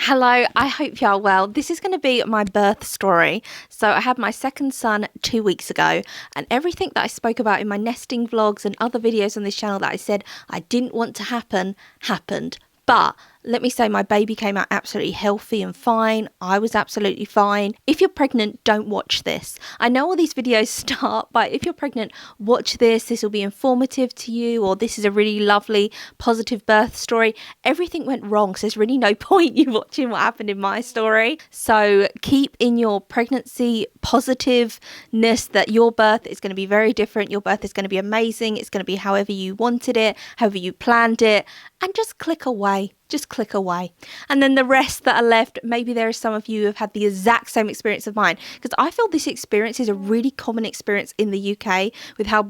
Hello, I hope you're well. This is going to be my birth story. So I had my second son 2 weeks ago, and everything that I spoke about in my nesting vlogs and other videos on this channel that I said I didn't want to happen, happened. But let me say my baby came out absolutely healthy and fine. I was absolutely fine. If you're pregnant, don't watch this. I know all these videos start, but if you're pregnant, watch this. This will be informative to you, or this is a really lovely, positive birth story. Everything went wrong, so there's really no point you watching what happened in my story. So keep in your pregnancy positiveness that your birth is going to be very different. Your birth is going to be amazing. It's going to be however you wanted it, however you planned it, and just click away. Just click away. And then the rest that are left, maybe there are some of you who have had the exact same experience of mine, because I feel this experience is a really common experience in the UK with how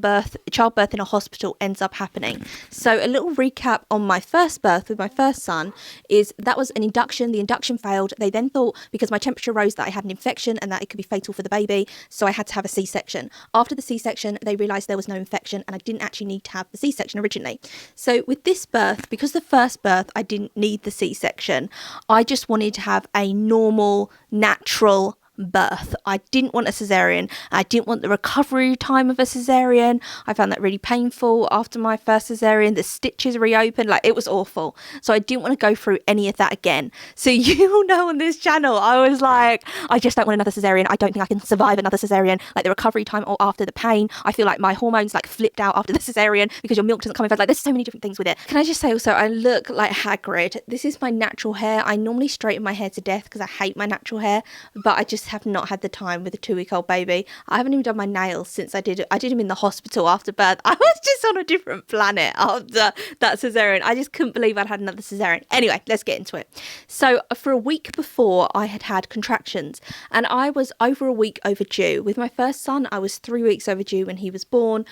childbirth in a hospital ends up happening. So a little recap on my first birth with my first son is that was an induction. The induction failed. They then thought, because my temperature rose, that I had an infection and that it could be fatal for the baby, so I had to have a C-section. After the C-section, they realised there was no infection and I didn't actually need to have the C-section originally. So with this birth, because the first birth I didn't need the C-section, I just wanted to have a normal, natural birth. I didn't want a cesarean. I didn't want the recovery time of a cesarean. I found that really painful after my first cesarean. The stitches reopened, like it was awful. So I didn't want to go through any of that again. So you will know on this channel, I was like, I just don't want another cesarean. I don't think I can survive another cesarean. Like the recovery time or after the pain, I feel like my hormones like flipped out after the cesarean because your milk doesn't come in fast. Like there's so many different things with it. Can I just say also, I look like Hagrid. This is my natural hair. I normally straighten my hair to death because I hate my natural hair, but I just have not had the time with a 2-week-old baby. I haven't even done my nails since I did them in the hospital after birth. I was just on a different planet after that cesarean. I just couldn't believe I'd had another cesarean. Anyway, let's get into it. So for a week before, I had contractions and I was over a week overdue. With my first son, I was 3 weeks overdue when he was born.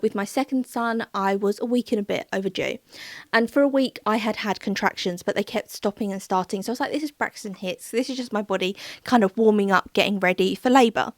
With my second son, I was a week and a bit overdue. And for a week, I had contractions, but they kept stopping and starting. So I was like, this is Braxton Hicks. This is just my body kind of warming up, getting ready for labour.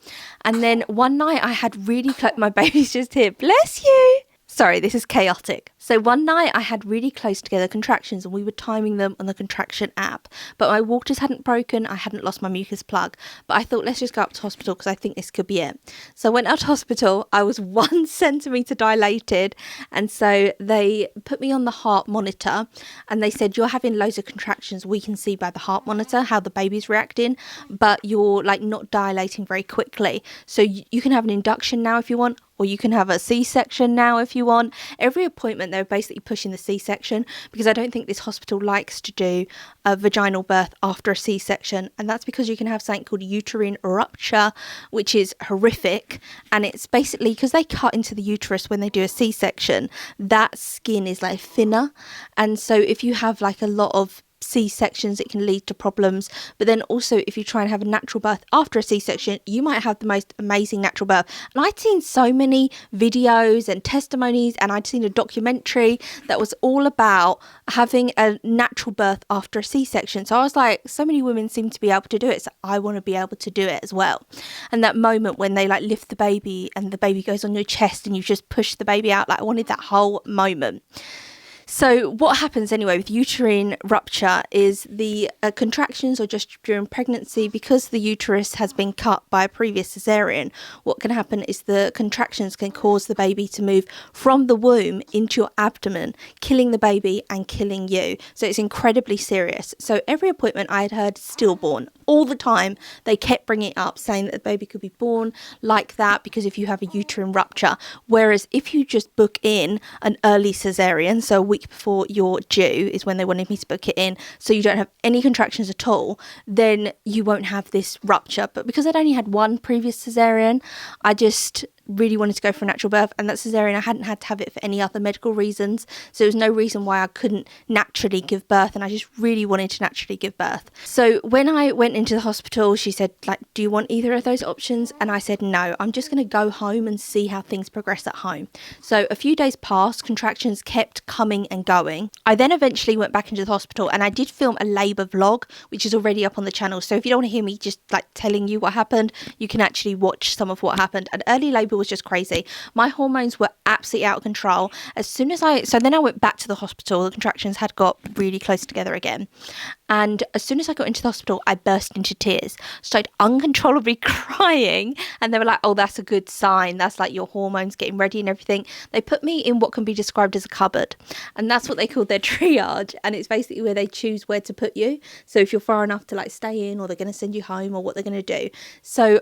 And then one night I had really my baby's just here, bless you. Sorry, this is chaotic. So one night I had really close together contractions and we were timing them on the contraction app, but my waters hadn't broken, I hadn't lost my mucus plug, but I thought let's just go up to hospital because I think this could be it. So I went out to hospital. I was 1 centimetre dilated, and so they put me on the heart monitor and they said, you're having loads of contractions. We can see by the heart monitor how the baby's reacting, but you're like not dilating very quickly. So you can have an induction now if you want, or you can have a C-section now if you want. Every appointment, they're basically pushing the C-section because I don't think this hospital likes to do a vaginal birth after a C-section. And that's because you can have something called uterine rupture, which is horrific. And it's basically because they cut into the uterus when they do a C-section, that skin is like thinner. And so if you have like a lot of C-sections, it can lead to problems. But then also if you try and have a natural birth after a C-section, you might have the most amazing natural birth. And I'd seen so many videos and testimonies, and I'd seen a documentary that was all about having a natural birth after a C-section. So I was like, so many women seem to be able to do it, so I want to be able to do it as well. And that moment when they like lift the baby and the baby goes on your chest and you just push the baby out, like I wanted that whole moment. So what happens anyway with uterine rupture is the contractions are just during pregnancy. Because the uterus has been cut by a previous cesarean, what can happen is the contractions can cause the baby to move from the womb into your abdomen, killing the baby and killing you. So it's incredibly serious. So every appointment I had heard stillborn. All the time they kept bringing it up, saying that the baby could be born like that because if you have a uterine rupture. Whereas if you just book in an early cesarean, so a week before you're due is when they wanted me to book it in, so you don't have any contractions at all, then you won't have this rupture. But because I'd only had one previous cesarean, I just really wanted to go for a natural birth, and that cesarean I hadn't had to have it for any other medical reasons, so there was no reason why I couldn't naturally give birth, and I just really wanted to naturally give birth. So when I went into the hospital, she said, like, do you want either of those options? And I said no, I'm just going to go home and see how things progress at home. So a few days passed, contractions kept coming and going. I then eventually went back into the hospital and I did film a labour vlog, which is already up on the channel, so if you don't want to hear me just like telling you what happened, you can actually watch some of what happened. And early labour was just crazy. My hormones were absolutely out of control. Then I went back to the hospital. The contractions had got really close together again. And as soon as I got into the hospital, I burst into tears, started uncontrollably crying. And they were like, oh, that's a good sign. That's like your hormones getting ready and everything. They put me in what can be described as a cupboard. And that's what they call their triage. And it's basically where they choose where to put you. So if you're far enough to like stay in, or they're going to send you home, or what they're going to do. So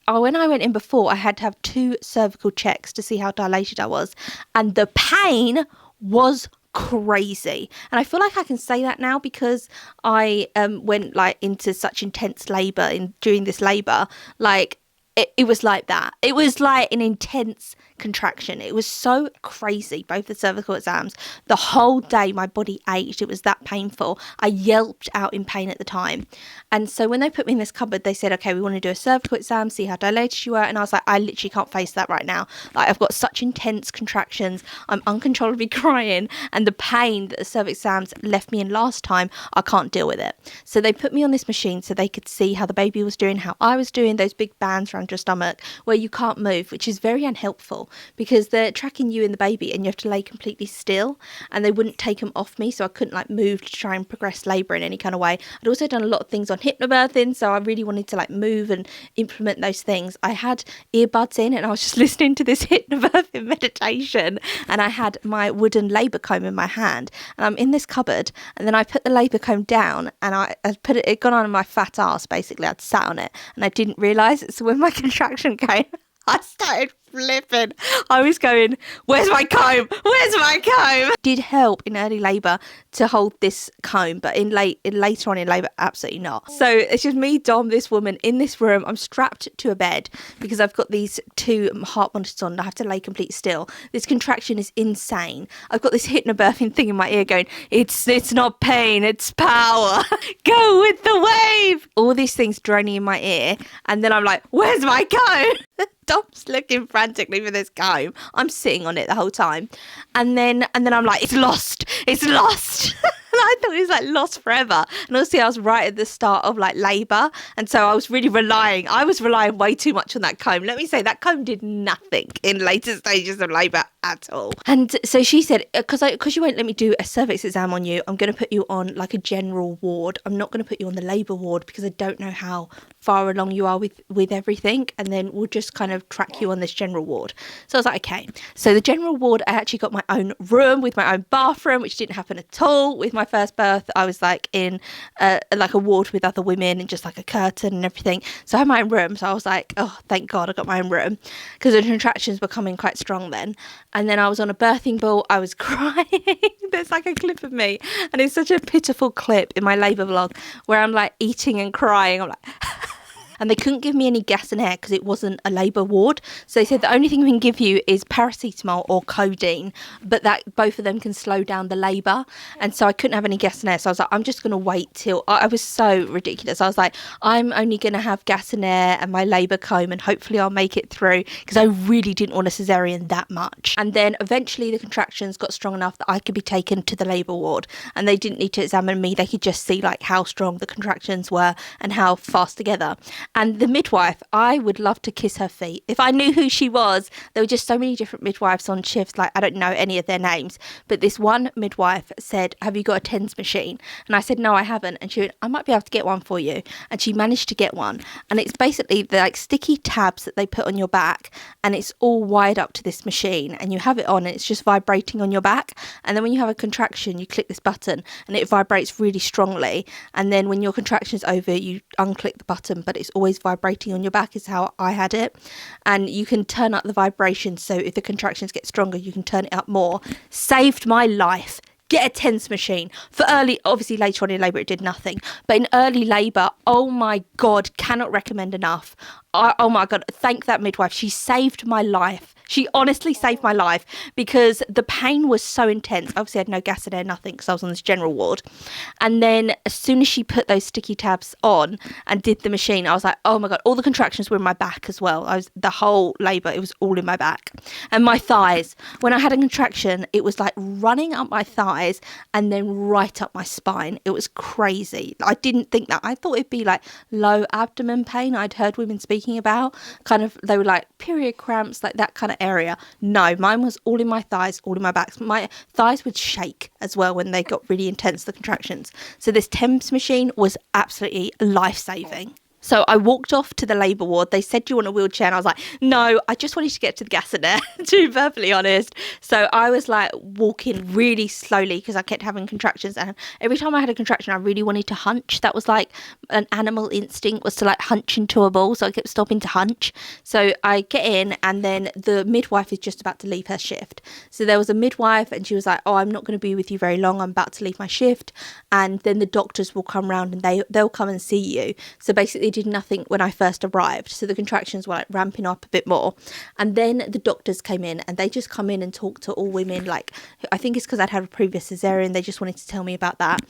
when I went in before, I had to have 2 cervical checks to see how dilated I was. And the pain was crazy. And I feel like I can say that now because I went like into such intense labour during this labour. Like it was like that. It was like an intense contraction. It was so crazy, both the cervical exams. The whole day my body ached. It was that painful. I yelped out in pain at the time. And so when they put me in this cupboard, they said, okay, we want to do a cervical exam, see how dilated you are. And I was like, I literally can't face that right now. Like, I've got such intense contractions. I'm uncontrollably crying. And the pain that the cervical exams left me in last time, I can't deal with it. So they put me on this machine so they could see how the baby was doing, how I was doing, those big bands around your stomach where you can't move, which is very unhelpful because they're tracking you and the baby and you have to lay completely still, and they wouldn't take them off me, so I couldn't like move to try and progress labour in any kind of way. I'd also done a lot of things on hypnobirthing, so I really wanted to like move and implement those things. I had earbuds in and I was just listening to this hypnobirthing meditation, and I had my wooden labour comb in my hand, and I'm in this cupboard, and then I put the labour comb down and I put it gone on my fat ass basically. I'd sat on it and I didn't realise it, so when my contraction came, I started flipping. I was going, where's my comb? Where's my comb? It did help in early labour to hold this comb, but later on in labour, absolutely not. So it's just me, Dom, this woman in this room. I'm strapped to a bed because I've got these 2 heart monitors on and I have to lay completely still. This contraction is insane. I've got this hypnobirthing thing in my ear going, it's not pain, it's power. Go with the wave. All these things droning in my ear, and then I'm like, where's my comb? Dom's looking frantically for this comb. I'm sitting on it the whole time. And then I'm like, it's lost. It's lost. I thought it was like lost forever. And also I was right at the start of like labour. And so I was relying way too much on that comb. Let me say that comb did nothing in later stages of labour at all. And so she said, because you won't let me do a cervix exam on you, I'm going to put you on like a general ward. I'm not going to put you on the labour ward because I don't know how far along you are with everything. And then we'll just kind of track you on this general ward. So I was like, okay. So the general ward, I actually got my own room with my own bathroom, which didn't happen at all with my first birth. I was like in like a ward with other women and just like a curtain and everything. So I had my own room. So I was like, oh, thank God I got my own room, because the contractions were coming quite strong then. And then I was on a birthing ball. I was crying. There's like a clip of me, and it's such a pitiful clip in my labour vlog where I'm like eating and crying. I'm like and they couldn't give me any gas and air because it wasn't a labour ward. So they said the only thing we can give you is paracetamol or codeine, but that both of them can slow down the labour. And so I couldn't have any gas and air. So I was like, I'm just going to wait till... I was so ridiculous. I was like, I'm only going to have gas and air and my labour comb, and hopefully I'll make it through, because I really didn't want a cesarean that much. And then eventually the contractions got strong enough that I could be taken to the labour ward, and they didn't need to examine me. They could just see like how strong the contractions were and how fast together. And the midwife, I would love to kiss her feet. If I knew who she was, there were just so many different midwives on shifts. Like, I don't know any of their names. But this one midwife said, have you got a TENS machine? And I said, no, I haven't. And she went, I might be able to get one for you. And she managed to get one. And it's basically the like sticky tabs that they put on your back. And it's all wired up to this machine. And you have it on and it's just vibrating on your back. And then when you have a contraction, you click this button and it vibrates really strongly. And then when your contraction's over, you unclick the button, but it's always vibrating on your back, is how I had it. And you can turn up the vibration, so if the contractions get stronger, you can turn it up more. Saved my life. Get a TENS machine. For early, obviously later on in labour it did nothing, but in early labour, oh my God, cannot recommend enough. Oh my God, thank that midwife. She saved my life. She honestly saved my life, because the pain was so intense. Obviously I had no gas in there, nothing, because I was on this general ward. And then as soon as she put those sticky tabs on and did the machine, I was like, oh my God, all the contractions were in my back as well. The whole labour, it was all in my back. And my thighs, when I had a contraction, it was like running up my thigh. thighs and then right up my spine. It was crazy. I didn't think that. I thought it'd be like low abdomen pain I'd heard women speaking about. Kind of, they were like period cramps, like that kind of area. No, mine was all in my thighs, all in my back. My thighs would shake as well when they got really intense, the contractions. So this TEMS machine was absolutely life-saving. So I walked off to the labour ward. They said, do you want a wheelchair? And I was like, no, I just wanted to get to the gas in there, to be perfectly honest. So I was like walking really slowly because I kept having contractions. And every time I had a contraction, I really wanted to hunch. That was like an animal instinct, was to like hunch into a ball. So I kept stopping to hunch. So I get in, and then the midwife is just about to leave her shift. So there was a midwife, and she was like, oh, I'm not going to be with you very long. I'm about to leave my shift. And then the doctors will come round and they'll come and see you. So basically did nothing when I first arrived, so the contractions were like ramping up a bit more. And then the doctors came in, and they just come in and talk to all women. Like, I think it's because I'd had a previous cesarean, they just wanted to tell me about that.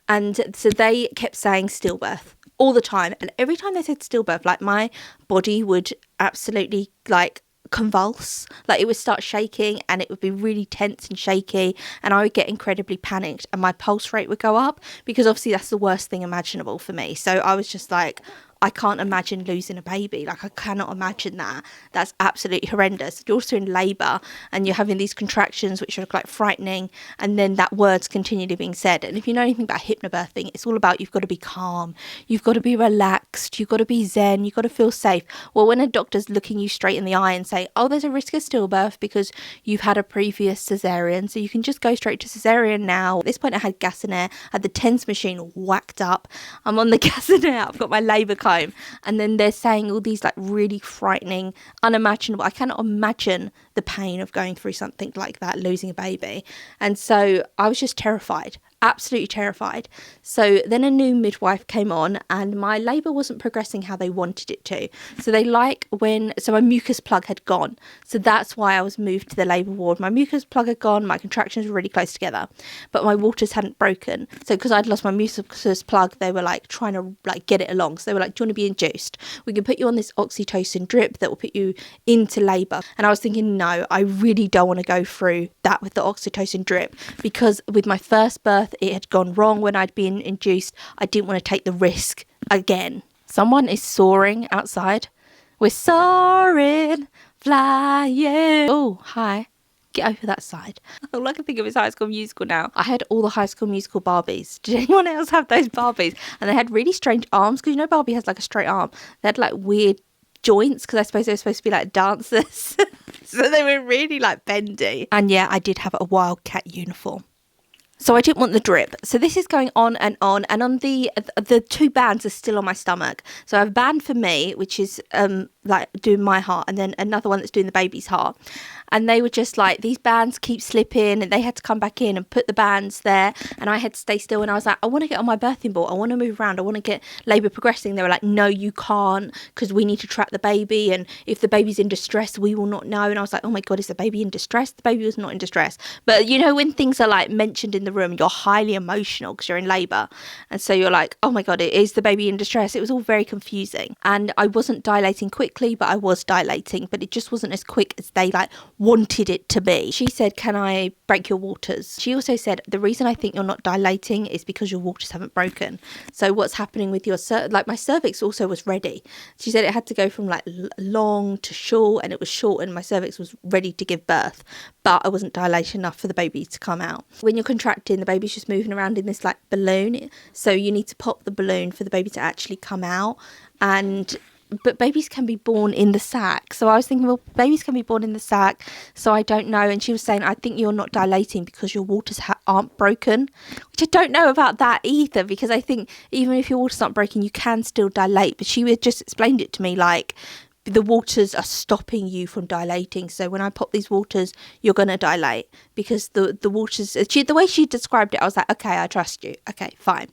And so they kept saying stillbirth all the time, and every time they said stillbirth, like my body would absolutely like convulse, like it would start shaking, and it would be really tense and shaky, and I would get incredibly panicked, and my pulse rate would go up, because obviously that's the worst thing imaginable for me. So I was just like, I can't imagine losing a baby. Like, I cannot imagine that. That's absolutely horrendous. You're also in labour and you're having these contractions which are like frightening, and then that word's continually being said. And if you know anything about hypnobirthing, it's all about you've got to be calm, you've got to be relaxed, you've got to be zen, you've got to feel safe. Well, when a doctor's looking you straight in the eye and say, oh, there's a risk of stillbirth because you've had a previous cesarean, so you can just go straight to cesarean now. At this point I had gas and air, I had the TENS machine whacked up, I'm on the gas and air, I've got my labour comb, and then they're saying all these like really frightening, unimaginable, I cannot imagine the pain of going through something like that, losing a baby. And so I was just terrified, absolutely terrified. So then a new midwife came on, and my labour wasn't progressing how they wanted it to. So my mucus plug had gone. So that's why I was moved to the labour ward. My mucus plug had gone, my contractions were really close together, but my waters hadn't broken. So because I'd lost my mucus plug, they were like trying to like get it along. So they were like, do you want to be induced? We can put you on this oxytocin drip that will put you into labour. And I was thinking, no, I really don't want to go through that with the oxytocin drip, because with my first birth, it had gone wrong when I'd been induced. I didn't want to take the risk again. Someone is soaring outside. We're soaring, flying. Oh, hi. Get over that side. All I can think of is High School Musical now. I had all the High School Musical Barbies. Did anyone else have those Barbies? And they had really strange arms, because you know Barbie has like a straight arm. They had like weird joints, because I suppose they were supposed to be like dancers. So they were really like bendy. And yeah, I did have a Wildcat uniform. So I didn't want the drip. So this is going on, and on the two bands are still on my stomach. So I have a band for me, which is like doing my heart, and then another one that's doing the baby's heart. And they were just like, these bands keep slipping, and they had to come back in and put the bands there, and I had to stay still. And I was like, I want to get on my birthing ball, I want to move around, I want to get labour progressing. They were like, no, you can't, because we need to track the baby, and if the baby's in distress, we will not know. And I was like, oh my god, is the baby in distress? The baby was not in distress. But you know, when things are like mentioned in the room, you're highly emotional because you're in labour, and so you're like, oh my god, is the baby in distress? It was all very confusing, and I wasn't dilating quickly, but I was dilating, but it just wasn't as quick as they like wanted it to be. She said, can I break your waters? She also said, the reason I think you're not dilating is because your waters haven't broken. So what's happening with your like my cervix also was ready. She said it had to go from like long to short, and it was short, and my cervix was ready to give birth, but I wasn't dilated enough for the baby to come out. When you're contracting, the baby's just moving around in this like balloon, so you need to pop the balloon for the baby to actually come out. But babies can be born in the sac. So I was thinking, well, babies can be born in the sac, so I don't know. And she was saying, I think you're not dilating because your waters aren't broken, which I don't know about that either, because I think even if your waters aren't broken, you can still dilate. But she just explained it to me like, the waters are stopping you from dilating. So when I pop these waters, you're going to dilate, because the waters, the way she described it, I was like, okay, I trust you. Okay, fine.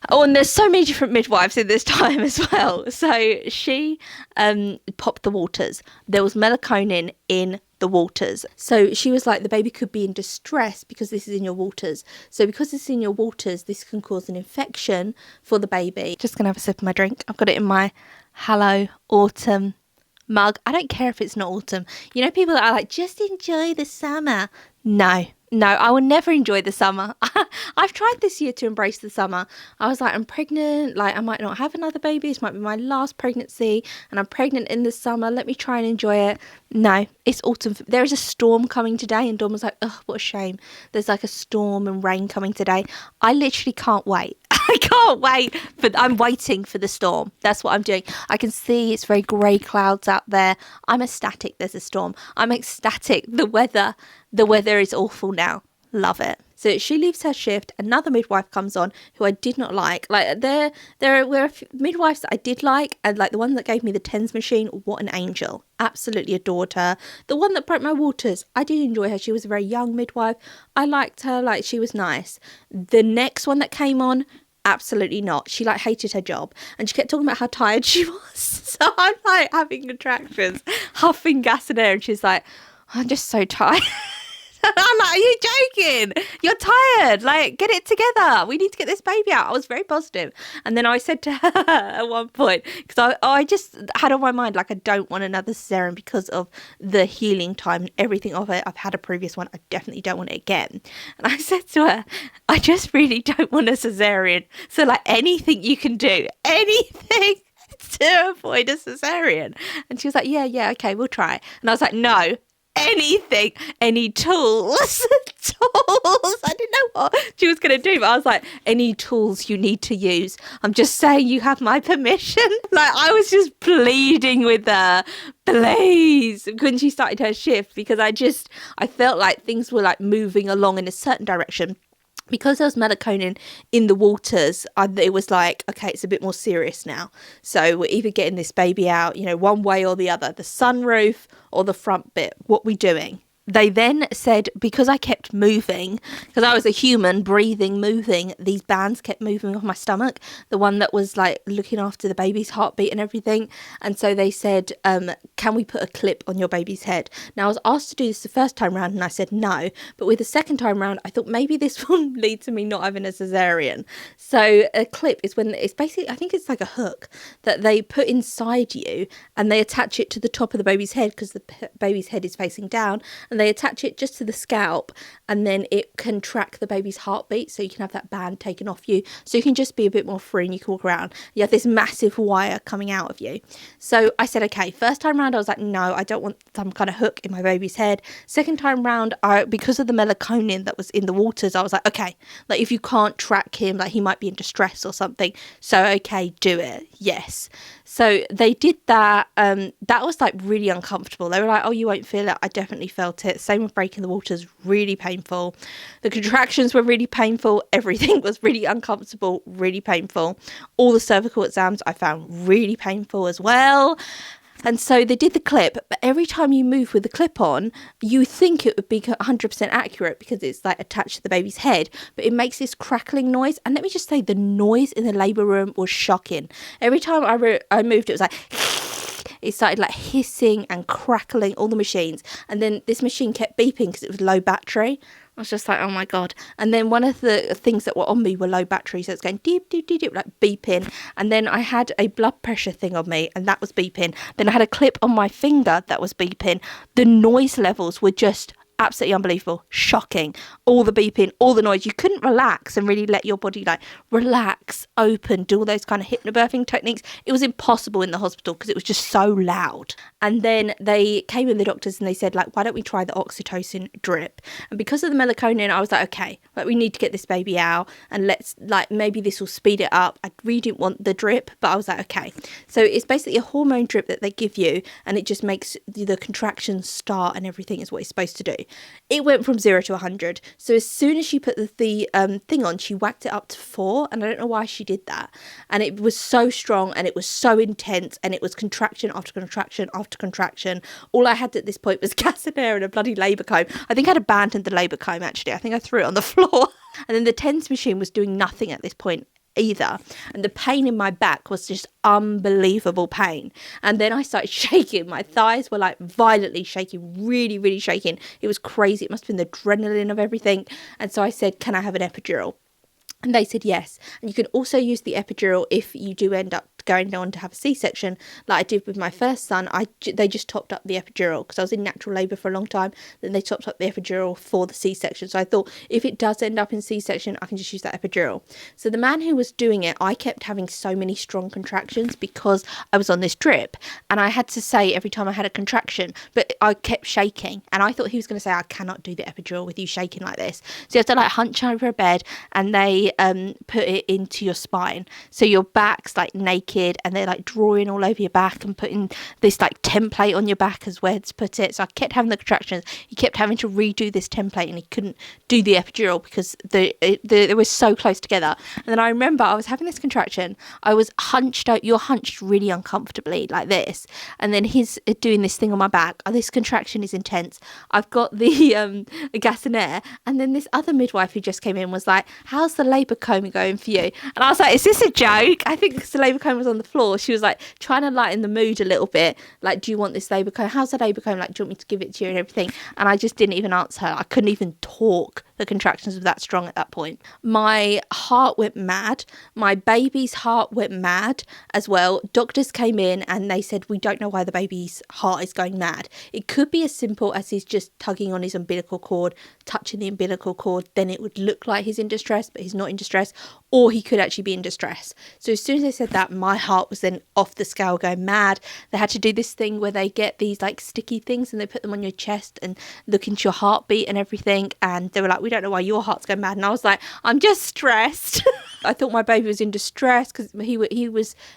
Oh, and there's so many different midwives in this time as well. So she popped the waters. There was melatonin in the waters. So she was like, the baby could be in distress because this is in your waters. So because it's in your waters, this can cause an infection for the baby. Just going to have a sip of my drink. I've got it in my Hello Autumn mug. I don't care if it's not autumn. You know, people that are like, just enjoy the summer. No, No, I will never enjoy the summer. I've tried this year to embrace the summer. I was like, I'm pregnant, like I might not have another baby. This might be my last pregnancy and I'm pregnant in the summer. Let me try and enjoy it. No, it's autumn. There is a storm coming today and Dawn was like, oh, what a shame. There's like a storm and rain coming today. I literally can't wait. I can't wait, but I'm waiting for the storm. That's what I'm doing. I can see it's very grey clouds out there. I'm ecstatic there's a storm. I'm ecstatic the weather is awful now. Love it. So she leaves her shift. Another midwife comes on who I did not like. Like there were midwives that I did like, and like the one that gave me the TENS machine, what an angel. Absolutely adored her. The one that broke my waters, I did enjoy her. She was a very young midwife. I liked her, like she was nice. The next one that came on, absolutely not. She like hated her job and she kept talking about how tired she was. So I'm like having contractions, huffing gas and air, and she's like, I'm just so tired. I'm like, are you joking? You're tired. Like, get it together. We need to get this baby out. I was very positive. And then I said to her at one point, because I just had on my mind, like, I don't want another cesarean because of the healing time and everything of it. I've had a previous one. I definitely don't want it again. And I said to her, I just really don't want a cesarean. So, like, anything you can do, anything to avoid a cesarean. And she was like, yeah, okay, we'll try. And I was like, no. Anything, any tools. I didn't know what she was going to do, but I was like, any tools you need to use. I'm just saying you have my permission. Like, I was just pleading with her, please, when she started her shift, because I felt like things were like moving along in a certain direction. Because there was Meconium in the waters, it was like, okay, it's a bit more serious now. So we're either getting this baby out, one way or the other, the sunroof or the front bit. What we doing? They then said, because I kept moving, because I was a human, breathing, moving, these bands kept moving off my stomach, the one that was like looking after the baby's heartbeat and everything. And so they said, can we put a clip on your baby's head? Now I was asked to do this the first time round and I said no, but with the second time round, I thought maybe this will lead to me not having a cesarean. So a clip is when it's basically, I think it's like a hook that they put inside you and they attach it to the top of the baby's head because the baby's head is facing down. And they attach it just to the scalp and then it can track the baby's heartbeat so you can have that band taken off you so you can just be a bit more free and you can walk around. You have this massive wire coming out of you. So I said, okay, first time round I was like, no, I don't want some kind of hook in my baby's head. Second time round, because of the Meconium that was in the waters, I was like, okay, like if you can't track him, like he might be in distress or something. So okay, do it. Yes. So they did that. That was like really uncomfortable. They were like, oh, you won't feel it. I definitely felt it. Same with breaking the waters, really painful. The contractions were really painful. Everything was really uncomfortable, really painful. All the cervical exams I found really painful as well. And so they did the clip, but every time you move with the clip on, you think it would be 100% accurate because it's like attached to the baby's head, but it makes this crackling noise. And let me just say, the noise in the labour room was shocking. Every time I moved, it was like, it started like hissing and crackling, all the machines. And then this machine kept beeping because it was low battery. I was just like, oh my God. And then one of the things that were on me were low battery. So it's going deep, deep, deep, deep, like beeping. And then I had a blood pressure thing on me and that was beeping. Then I had a clip on my finger that was beeping. The noise levels were just absolutely unbelievable, shocking. All the beeping, all the noise. You couldn't relax and really let your body like relax, open, do all those kind of hypnobirthing techniques. It was impossible in the hospital because it was just so loud. And then they came in, the doctors, and they said, like, why don't we try the oxytocin drip? And because of the Meconium, I was like, okay, like, we need to get this baby out and let's, like, maybe this will speed it up. I really didn't want the drip, but I was like, okay. So it's basically a hormone drip that they give you and it just makes the contractions start and everything is what it's supposed to do. It went from 0 to 100. So as soon as she put the thing on, she whacked it up to 4. And I don't know why she did that. And it was so strong and it was so intense and it was contraction after contraction after contraction. All I had at this point was gas and air and a bloody labour comb. I think I'd abandoned the labour comb actually. I think I threw it on the floor. And then the TENS machine was doing nothing at this point either, and the pain in my back was just unbelievable pain. And then I started shaking. My thighs were like violently shaking, really, really shaking. It was crazy. It must have been the adrenaline of everything. And so I said, can I have an epidural? And they said yes. And you can also use the epidural if you do end up going on to have a C-section, like I did with my first son, they just topped up the epidural because I was in natural labour for a long time. Then they topped up the epidural for the C-section. So I thought if it does end up in C-section, I can just use that epidural. So the man who was doing it, I kept having so many strong contractions because I was on this drip, and I had to say every time I had a contraction, but I kept shaking, and I thought he was going to say, I cannot do the epidural with you shaking like this. So you have to like hunch over a bed, and they put it into your spine, so your back's like naked, and they're like drawing all over your back and putting this like template on your back as where to put it. So I kept having the contractions. He kept having to redo this template, and he couldn't do the epidural because they were so close together. And then I remember I was having this contraction. I was hunched out. You're hunched really uncomfortably like this, and then he's doing this thing on my back. This contraction is intense. I've got the gas and air, and then this other midwife who just came in was like, how's the labour coma going for you? And I was like, is this a joke? I think because the labour coma was on the floor, she was like trying to lighten the mood a little bit, like, do you want this labour coma? How's the labour coma? Like, do you want me to give it to you and everything? And I just didn't even answer her. I couldn't even talk. The contractions were that strong at that point. My heart went mad. My baby's heart went mad as well. Doctors came in and they said, we don't know why the baby's heart is going mad. It could be as simple as he's just tugging on his umbilical cord, touching the umbilical cord, then it would look like he's in distress, but he's not in distress, or he could actually be in distress. So as soon as they said that, my heart was then off the scale going mad. They had to do this thing where they get these like sticky things and they put them on your chest and look into your heartbeat and everything, and they were like, we don't know why your heart's going mad. And I was like, I'm just stressed. I thought my baby was in distress because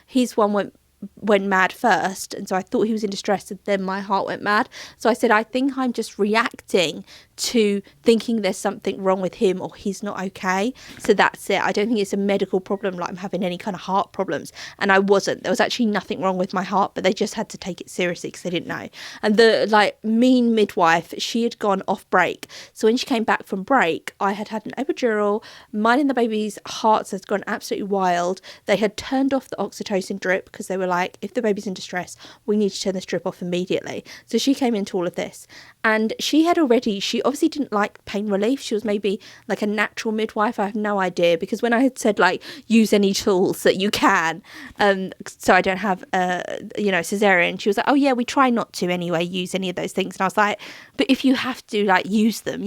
his one went mad first, and so I thought he was in distress, and then my heart went mad. So I said, I think I'm just reacting to thinking there's something wrong with him or he's not okay. So that's it. I don't think it's a medical problem, like I'm having any kind of heart problems. And I wasn't. There was actually nothing wrong with my heart, but they just had to take it seriously because they didn't know. And the like mean midwife, she had gone off break. So when she came back from break, I had had an epidural. Mine and the baby's hearts had gone absolutely wild. They had turned off the oxytocin drip because they were like, if the baby's in distress, we need to turn this drip off immediately. So she came into all of this, and she obviously didn't like pain relief. She was maybe like a natural midwife. I have no idea, because when I had said like use any tools that you can, so I don't have cesarean, she was like, oh yeah, we try not to anyway use any of those things. And I was like, but if you have to, like, use them,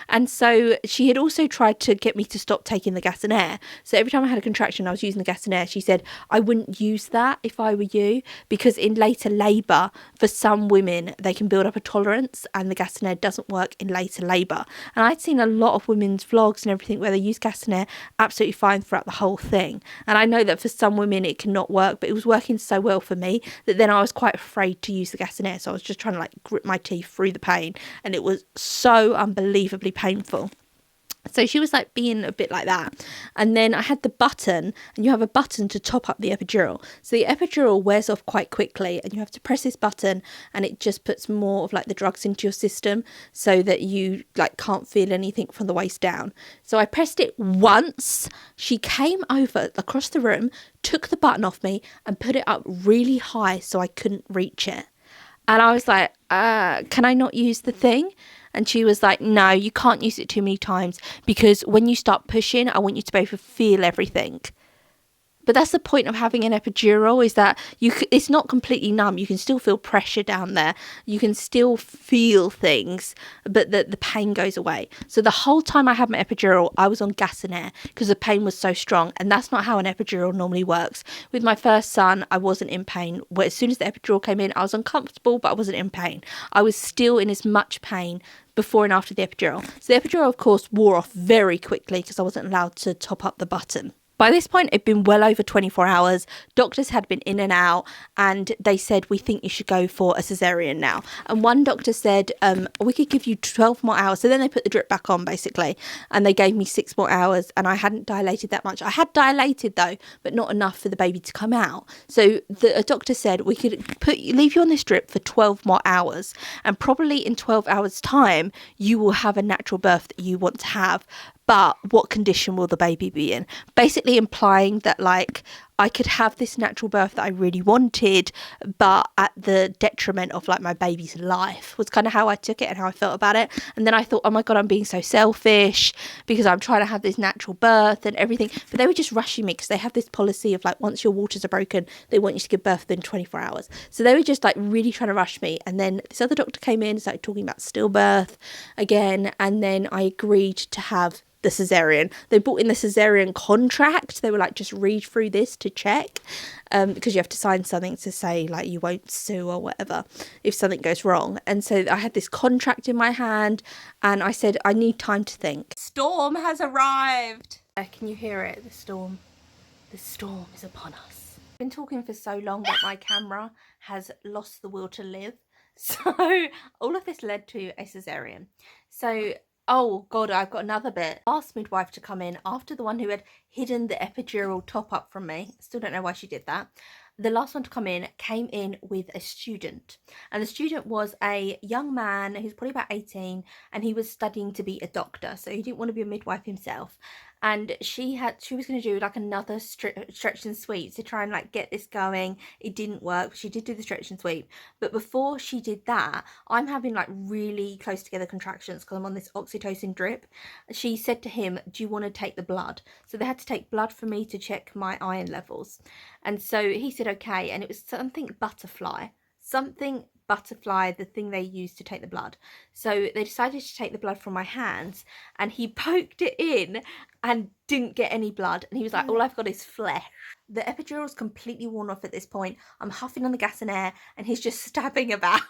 And so she had also tried to get me to stop taking the gas and air. So every time I had a contraction, I was using the gas and air. She said, I wouldn't use that if I were you, because in later labour, for some women, they can build up a tolerance, and the gas and air doesn't work in later labour. And I'd seen a lot of women's vlogs and everything where they use gas and air absolutely fine throughout the whole thing. And I know that for some women it cannot work, but it was working so well for me that then I was quite afraid to use the gas and air. So I was just trying to like grit my teeth through the pain, and it was so unbelievably painful. So she was like being a bit like that. And then I had the button, and you have a button to top up the epidural. So the epidural wears off quite quickly, and you have to press this button, and it just puts more of like the drugs into your system so that you like can't feel anything from the waist down. So I pressed it once. She came over across the room, took the button off me and put it up really high so I couldn't reach it. And I was like, can I not use the thing? And she was like, no, you can't use it too many times, because when you start pushing, I want you to be able to feel everything. But that's the point of having an epidural, is that it's not completely numb. You can still feel pressure down there. You can still feel things, but the pain goes away. So the whole time I had my epidural, I was on gas and air because the pain was so strong. And that's not how an epidural normally works. With my first son, I wasn't in pain. As soon as the epidural came in, I was uncomfortable, but I wasn't in pain. I was still in as much pain before and after the epidural. So the epidural, of course, wore off very quickly because I wasn't allowed to top up the button. By this point, it'd been well over 24 hours. Doctors had been in and out, and they said, we think you should go for a cesarean now. And one doctor said, we could give you 12 more hours. So then they put the drip back on, basically, and they gave me 6 more hours, and I hadn't dilated that much. I had dilated, though, but not enough for the baby to come out. So a doctor said, we could leave you on this drip for 12 more hours, and probably in 12 hours' time, you will have a natural birth that you want to have. But what condition will the baby be in? Basically implying that, like, I could have this natural birth that I really wanted, but at the detriment of like my baby's life, was kind of how I took it and how I felt about it. And then I thought, oh my God, I'm being so selfish because I'm trying to have this natural birth and everything. But they were just rushing me because they have this policy of like, once your waters are broken, they want you to give birth within 24 hours. So they were just like really trying to rush me. And then this other doctor came in and started talking about stillbirth again. And then I agreed to have the cesarean. They brought in the cesarean contract. They were like, just read through this to check, because you have to sign something to say like you won't sue or whatever if something goes wrong. And so I had this contract in my hand and I said, I need time to think. Storm has arrived. Can you hear it? The storm is upon us. I've been talking for so long that my camera has lost the will to live. So all of this led to a cesarean. So oh God, I've got another bit. Asked midwife to come in after the one who had hidden the epidural top up from me. Still don't know why she did that. The last one to come in came in with a student. And the student was a young man who's probably about 18, and he was studying to be a doctor. So he didn't want to be a midwife himself. And she was going to do like another stretch and sweep to try and like get this going. It didn't work. She did do the stretch and sweep, but before she did that, I'm having like really close together contractions because I'm on this oxytocin drip. She said to him, do you want to take the blood? So they had to take blood for me to check my iron levels. And so he said okay, and it was something butterfly, the thing they used to take the blood. So they decided to take the blood from my hands, and he poked it in and didn't get any blood, and he was like, all I've got is flesh. The epidural's completely worn off at this point. I'm huffing on the gas and air, and he's just stabbing about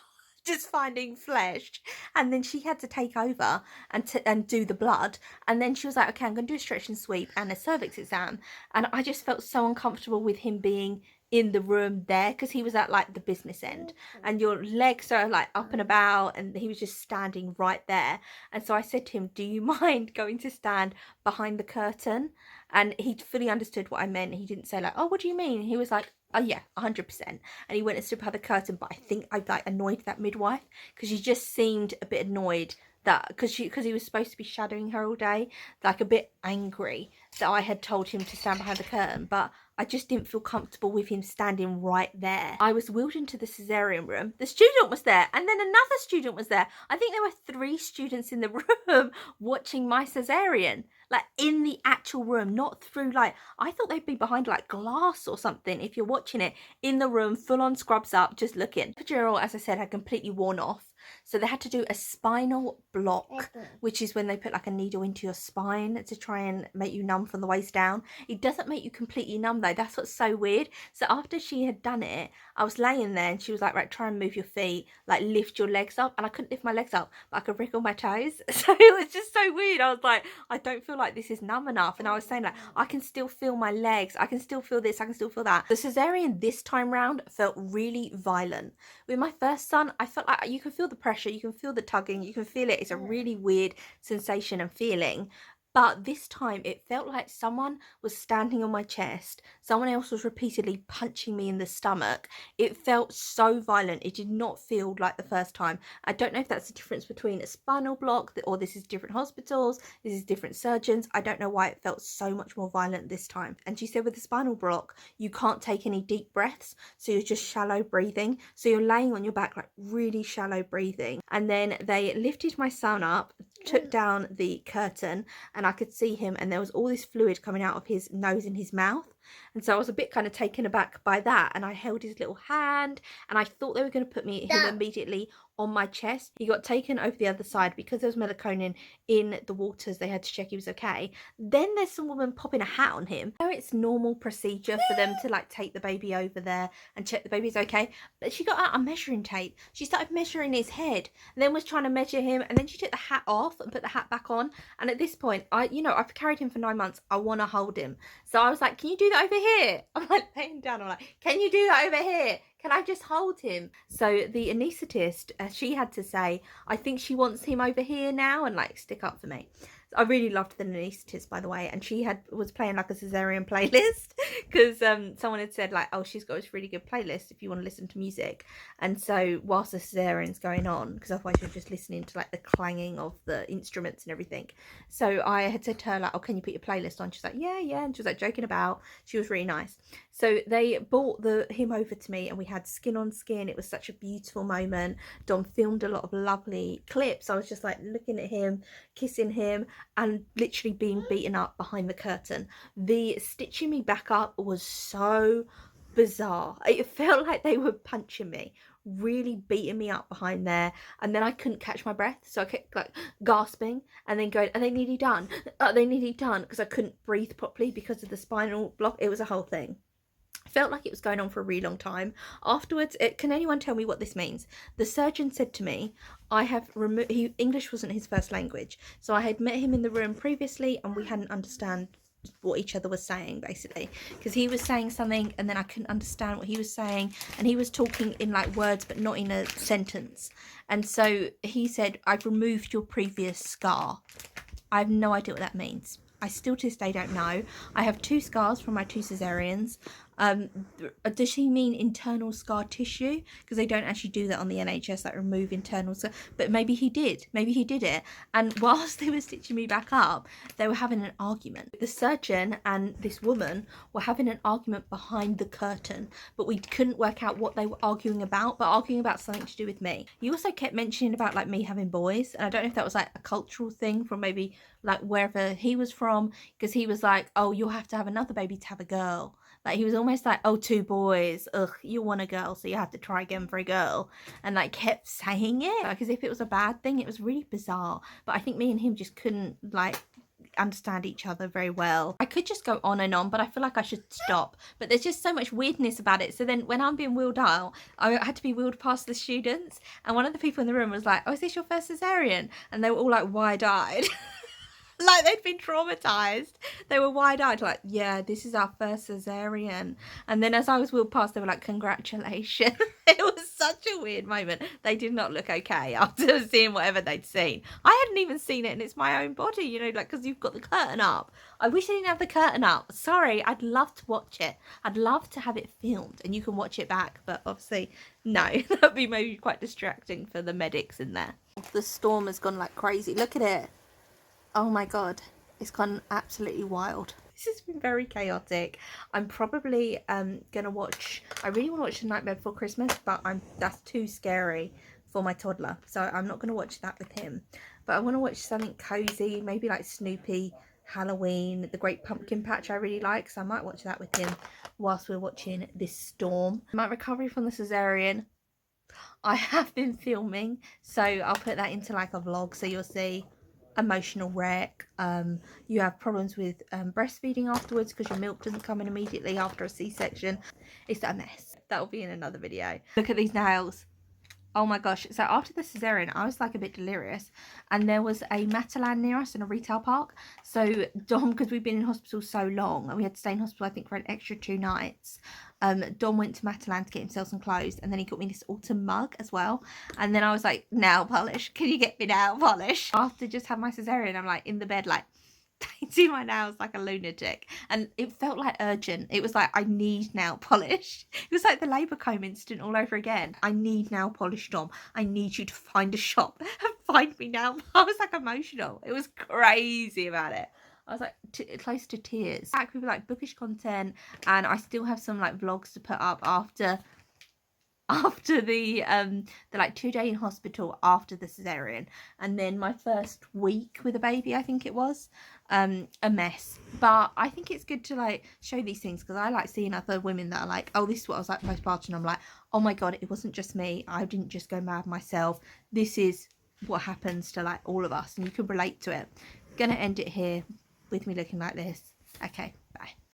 just finding flesh. And then she had to take over and do the blood, and then she was like, okay, I'm gonna do a stretch and sweep and a cervix exam. And I just felt so uncomfortable with him being in the room there, because he was at like the business end and your legs are like up and about, and he was just standing right there. And so I said to him, do you mind going to stand behind the curtain? And he fully understood what I meant. He didn't say like, oh, what do you mean? He was like, oh yeah, 100%. And he went and stood behind the curtain. But I think I like annoyed that midwife, because she just seemed a bit annoyed that because he was supposed to be shadowing her all day, like a bit angry that I had told him to stand behind the curtain. But I just didn't feel comfortable with him standing right there. I was wheeled into the cesarean room. The student was there, and then another student was there. I think there were 3 students in the room watching my cesarean, like in the actual room, not through like, I thought they'd be behind like glass or something if you're watching it in the room, full on scrubs up, just looking. The epidural, as I said, had completely worn off. So they had to do a spinal block, which is when they put like a needle into your spine to try and make you numb from the waist down. It doesn't make you completely numb though. That's what's so weird. So after she had done it, I was laying there and she was like, right, try and move your feet, like lift your legs up. And I couldn't lift my legs up, but I could wriggle my toes. So it was just so weird. I was like, I don't feel like this is numb enough. And I was saying like, I can still feel my legs. I can still feel this. I can still feel that. The cesarean this time round felt really violent. With my first son, I felt like you can feel the pressure, you can feel the tugging, you can feel it. It's a really weird sensation and feeling. But this time it felt like someone was standing on my chest. Someone else was repeatedly punching me in the stomach. It felt so violent. It did not feel like the first time. I don't know if that's the difference between a spinal block or this is different hospitals. This is different surgeons. I don't know why it felt so much more violent this time. And she said with the spinal block, you can't take any deep breaths. So you're just shallow breathing. So you're laying on your back, like really shallow breathing. And then they lifted my son up, took down the curtain, and I could see him, and there was all this fluid coming out of his nose and his mouth. And so I was a bit kind of taken aback by that, and I held his little hand, and I thought they were going to put him immediately on my chest. He got taken over the other side because there was Meconium in the waters. They had to check he was okay. Then there's some woman popping a hat on him. I know it's normal procedure for them to like take the baby over there and check the baby's okay, but she got out a measuring tape. She started measuring his head and then was trying to measure him, and then she took the hat off and put the hat back on. And at this point, I've carried him for 9 months. I want to hold him. So I was like, can you do that over here? I'm like laying down. I'm like, can you do that over here? Can I just hold him? So the anaesthetist, she had to say, I think she wants him over here now, and like stick up for me. I really loved the anaesthetist, by the way, and she was playing like a cesarean playlist because someone had said like, oh, she's got this really good playlist if you want to listen to music. And so whilst the cesarean's going on, because otherwise you're just listening to like the clanging of the instruments and everything. So I had said to her like, oh, can you put your playlist on? She's like, yeah, and she was like joking about. She was really nice. So they brought him over to me, and we had skin on skin. It was such a beautiful moment. Dom filmed a lot of lovely clips. I was just like looking at him, kissing him, and literally being beaten up behind the curtain. The stitching me back up was so bizarre. It felt like they were punching me, really beating me up behind there, and then I couldn't catch my breath, so I kept like gasping and then going, are they nearly done? Are they nearly done? Because I couldn't breathe properly because of the spinal block. It was a whole thing. Felt like it was going on for a really long time. Afterwards, can anyone tell me what this means? The surgeon said to me, I have removed, English wasn't his first language, so I had met him in the room previously and we hadn't understand what each other was saying, basically, because he was saying something and then I couldn't understand what he was saying, and he was talking in like words but not in a sentence. And so he said, I've removed your previous scar. I have no idea what that means. I still to this day don't know. I have 2 scars from my 2 cesareans. Does she mean internal scar tissue? Because they don't actually do that on the NHS, like remove internal scar. But maybe he did. Maybe he did it. And whilst they were stitching me back up, they were having an argument. The surgeon and this woman were having an argument behind the curtain, but we couldn't work out what they were arguing about, but arguing about something to do with me. You also kept mentioning about like me having boys, and I don't know if that was like a cultural thing from maybe like wherever he was from, because he was like, oh, you'll have to have another baby to have a girl. Like he was almost like, oh, 2 boys, ugh, you want a girl, so you have to try again for a girl, and like kept saying it like as if it was a bad thing. It was really bizarre, but I think me and him just couldn't like understand each other very well. I could just go on and on, but I feel like I should stop. But there's just so much weirdness about it. So then when I'm being wheeled out, I had to be wheeled past the students, and one of the people in the room was like, oh, is this your first cesarean? And they were all like wide-eyed. Like they'd been traumatized. They were wide-eyed like, yeah, this is our first cesarean. And then as I was wheeled past, they were like, congratulations. It was such a weird moment. They did not look okay after seeing whatever they'd seen. I hadn't even seen it, and it's my own body, you know, like, because you've got the curtain up. I wish I didn't have the curtain up. Sorry, I'd love to watch it. I'd love to have it filmed and you can watch it back, but obviously no. That'd be maybe quite distracting for the medics in there. The storm has gone like crazy. Look at it. Oh my god, it's gone absolutely wild. This has been very chaotic. I'm probably gonna watch, I really want to watch The Nightmare Before Christmas, but that's too scary for my toddler, so I'm not gonna watch that with him. But I want to watch something cozy, maybe like Snoopy, Halloween, The Great Pumpkin Patch I really like, so I might watch that with him whilst we're watching this storm. My recovery from the cesarean, I have been filming, so I'll put that into like a vlog, so you'll see emotional wreck. You have problems with breastfeeding afterwards because your milk doesn't come in immediately after a C-section. It's a mess. That will be in another video. Look at these nails. Oh my gosh. So after the cesarean, I was like a bit delirious, and there was a Matalan near us in a retail park. So Dom, because we've been in hospital so long and we had to stay in hospital I think for an extra 2 nights, Dom went to Matalan to get himself some clothes, and then he got me this autumn mug as well. And then I was like, nail polish, can you get me nail polish? After just had my cesarean, I'm like in the bed like painting my nails like a lunatic, and it felt like urgent. It was like, I need nail polish. It was like the labour comb incident all over again. I need nail polish, Dom. I need you to find a shop and find me nail. I was like emotional. It was crazy about it. I was like close to tears. Back with like bookish content, and I still have some like vlogs to put up after the like 2-day in hospital after the cesarean, and then my first week with a baby, I think it was a mess. But I think it's good to like show these things, because I like seeing other women that are like, oh, this is what I was like postpartum. I'm like, oh my god, it wasn't just me. I didn't just go mad myself. This is what happens to like all of us, and you can relate to it. Gonna end it here with me looking like this. Okay, bye.